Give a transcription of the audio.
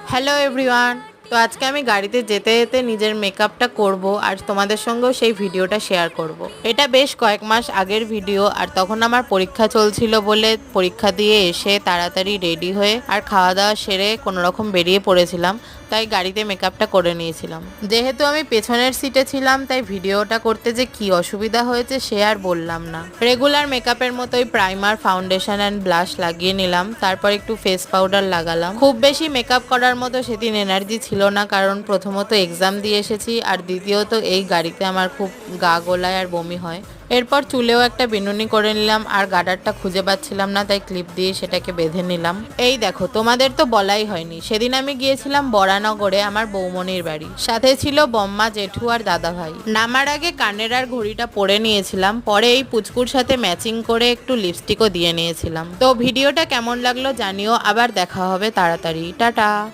Hello everyone. তো আজকে আমি গাড়িতে যেতে যেতে নিজের মেকআপটা করব আর তোমাদের সঙ্গেও সেই ভিডিওটা শেয়ার করব। এটা বেশ কয়েক মাস আগের ভিডিও, আর তখন আমার পরীক্ষা চলছিল বলে পরীক্ষা দিয়ে এসে তাড়াতাড়ি রেডি হয়ে আর খাওয়া দাওয়া সেরে কোনো রকম বেরিয়ে পড়েছিলাম। তাই গাড়িতে মেকআপটা করে নিয়েছিলাম। যেহেতু আমি পেছনের সিটে ছিলাম তাই ভিডিওটা করতে যে কি অসুবিধা হয়েছে সে আর বললাম না। রেগুলার মেকআপের মতোই প্রাইমার, ফাউন্ডেশন অ্যান্ড ব্লাশ লাগিয়ে নিলাম, তারপর একটু ফেস পাউডার লাগালাম। খুব বেশি মেকআপ করার মতো সেদিন এনার্জি ছিল না, কারণ প্রথমত এক্সাম দিয়ে এসেছি আর দ্বিতীয়ত এই গাড়িতে আমার খুব গা গোলায় আর বমি হয়। এরপর চুলেও একটা বিনুনি করে নিলাম, আর গার্ডারটা খুঁজে পাচ্ছিলাম না তাই ক্লিপ দিয়ে সেটাকে বেঁধে নিলাম। এই দেখো, তোমাদের তো বলাই হয়নি, সেদিন আমি গিয়েছিলাম বরানগরে আমার বৌমনির বাড়ি। সাথে ছিল বম্মা, জেঠু আর দাদা ভাই। নামার আগে কানের আর ঘড়িটা পরে নিয়েছিলাম, পরে এই পুচকুর সাথে ম্যাচিং করে একটু লিপস্টিকও দিয়ে নিয়েছিলাম। তো ভিডিওটা কেমন লাগলো জানিও, আবার দেখা হবে তাড়াতাড়ি। টাটা।